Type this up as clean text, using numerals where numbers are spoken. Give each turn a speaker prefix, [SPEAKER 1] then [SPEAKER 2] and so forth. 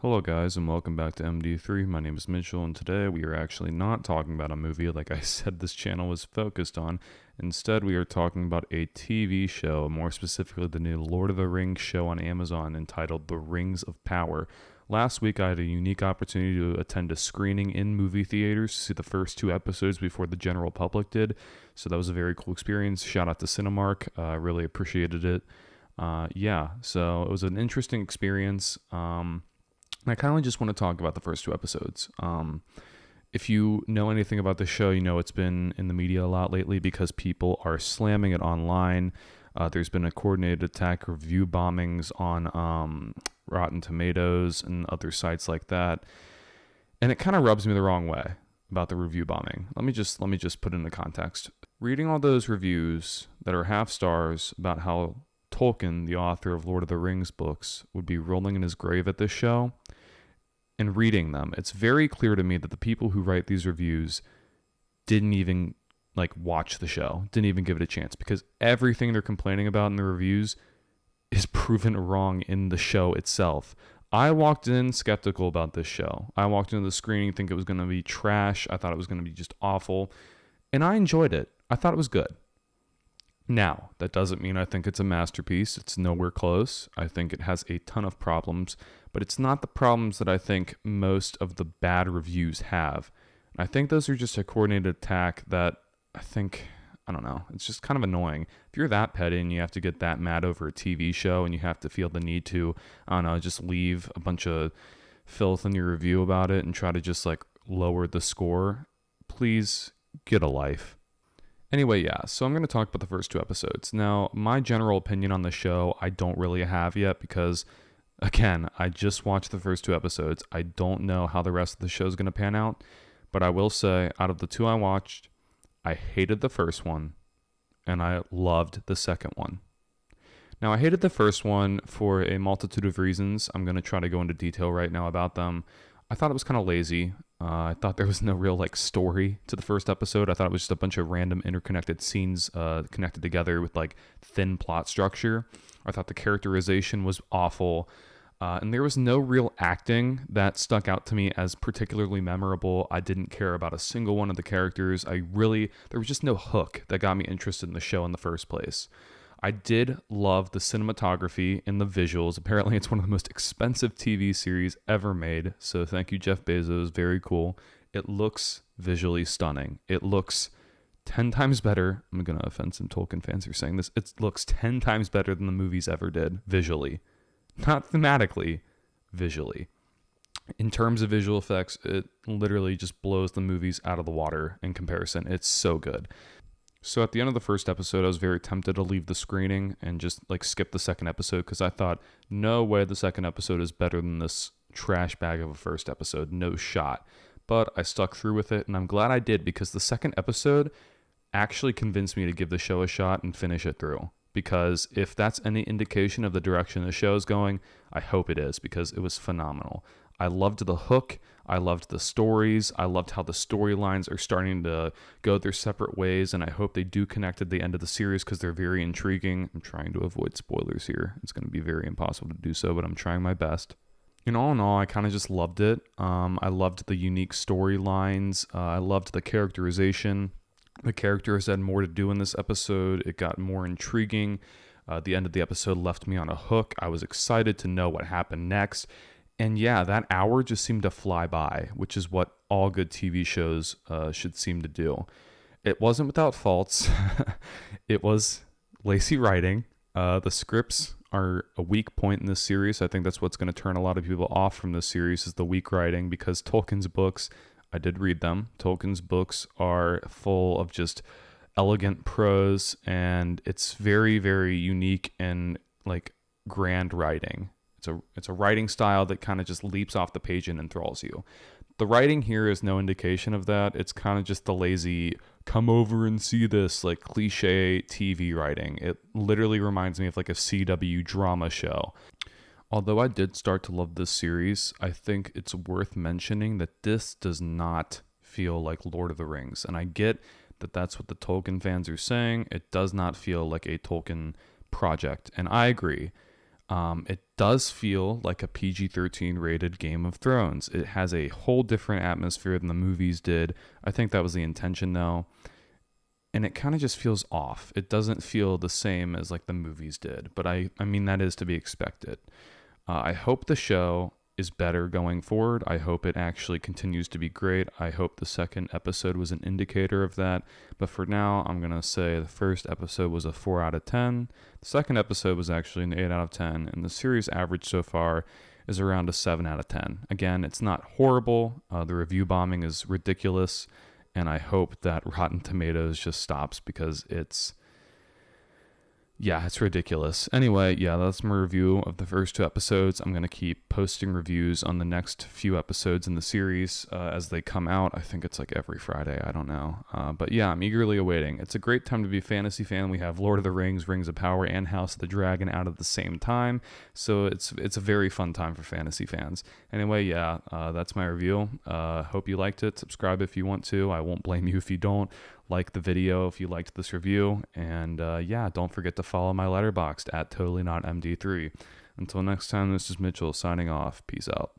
[SPEAKER 1] Hello, guys, and welcome back to MD3. My name is Mitchell, and today we are actually not talking about a movie like I said this channel was focused on. Instead, we are talking about a TV show, more specifically the new Lord of the Rings show on Amazon entitled The Rings of Power. Last week, I had a unique opportunity to attend a screening in movie theaters to see the first two episodes before the general public did, so that was a very cool experience. Shout out to Cinemark, I really appreciated it. So it was an interesting experience. I kind of just want to talk about the first two episodes. If you know anything about the show, you know it's been in the media a lot lately because people are slamming it online. There's been a coordinated attack, review bombings on Rotten Tomatoes and other sites like that, and it kind of rubs me the wrong way about the review bombing. Let me just put it into context. Reading all those reviews that are half stars about how Tolkien, the author of Lord of the Rings books, would be rolling in his grave at this show, and reading them, it's very clear to me that the people who write these reviews didn't even watch the show, didn't even give it a chance, because everything they're complaining about in the reviews is proven wrong in the show itself. I walked in skeptical about this show. I walked into the screening thinking it was going to be trash. I thought it was going to be just awful, and I enjoyed it. I thought it was good. Now, that doesn't mean I think it's a masterpiece. It's nowhere close. I think it has a ton of problems, but it's not the problems that I think most of the bad reviews have. I think those are just a coordinated attack that I don't know, it's just kind of annoying. If you're that petty and you have to get that mad over a TV show and you have to feel the need to, I don't know, just leave a bunch of filth in your review about it and try to just lower the score, please get a life. Anyway, so I'm going to talk about the first two episodes. Now, my general opinion on the show, I don't really have yet because, again, I just watched the first two episodes. I don't know how the rest of the show is going to pan out, but I will say, out of the two I watched, I hated the first one, and I loved the second one. Now, I hated the first one for a multitude of reasons. I'm going to try to go into detail right now about them. I thought it was kind of lazy. I thought there was no real story to the first episode. I thought it was just a bunch of random interconnected scenes connected together with thin plot structure. I thought the characterization was awful. And there was no real acting that stuck out to me as particularly memorable. I didn't care about a single one of the characters. There was just no hook that got me interested in the show in the first place. I did love the cinematography and the visuals. Apparently, it's one of the most expensive TV series ever made. So thank you, Jeff Bezos. Very cool. It looks visually stunning. It looks 10 times better. I'm going to offend some Tolkien fans who are saying this. It looks 10 times better than the movies ever did visually. Not thematically, visually. In terms of visual effects, it literally just blows the movies out of the water in comparison. It's so good. So at the end of the first episode, I was very tempted to leave the screening and just skip the second episode because I thought, no way the second episode is better than this trash bag of a first episode. No shot. But I stuck through with it, and I'm glad I did because the second episode actually convinced me to give the show a shot and finish it through. Because if that's any indication of the direction the show is going, I hope it is because it was phenomenal. I loved the hook. I loved the stories. I loved how the storylines are starting to go their separate ways, and I hope they do connect at the end of the series because they're very intriguing. I'm trying to avoid spoilers here. It's going to be very impossible to do so, but I'm trying my best. In all, I kind of just loved it. I loved the unique storylines. I loved the characterization. The characters had more to do in this episode. It got more intriguing. The end of the episode left me on a hook. I was excited to know what happened next. And that hour just seemed to fly by, which is what all good TV shows should seem to do. It wasn't without faults. It was lazy writing. The scripts are a weak point in this series. I think that's what's going to turn a lot of people off from this series is the weak writing because Tolkien's books, I did read them. Tolkien's books are full of just elegant prose, and it's very, very unique and grand writing. It's a writing style that kind of just leaps off the page and enthralls you. The writing here is no indication of that. It's kind of just the lazy, come over and see this, cliche TV writing. It literally reminds me of a CW drama show. Although I did start to love this series, I think it's worth mentioning that this does not feel like Lord of the Rings. And I get that that's what the Tolkien fans are saying. It does not feel like a Tolkien project. And I agree. It does feel like a PG-13 rated Game of Thrones. It has a whole different atmosphere than the movies did. I think that was the intention, though. And it kind of just feels off. It doesn't feel the same as like the movies did, but I mean, that is to be expected. I hope the show is better going forward. I hope it actually continues to be great. I hope the second episode was an indicator of that. But for now, I'm going to say the first episode was a 4 out of 10. The second episode was actually an 8 out of 10. And the series average so far is around a 7 out of 10. Again, it's not horrible. The review bombing is ridiculous. And I hope that Rotten Tomatoes just stops because it's ridiculous. Anyway, that's my review of the first 2 episodes. I'm going to keep posting reviews on the next few episodes in the series as they come out. I think it's like every Friday. I don't know. But yeah, I'm eagerly awaiting. It's a great time to be a fantasy fan. We have Lord of the Rings, Rings of Power, and House of the Dragon out at the same time. So it's a very fun time for fantasy fans. Anyway, that's my review. Hope you liked it. Subscribe if you want to. I won't blame you if you don't. Like the video if you liked this review, and don't forget to follow my Letterboxd at TotallyNotMD3. Until next time, this is Mitchell signing off. Peace out.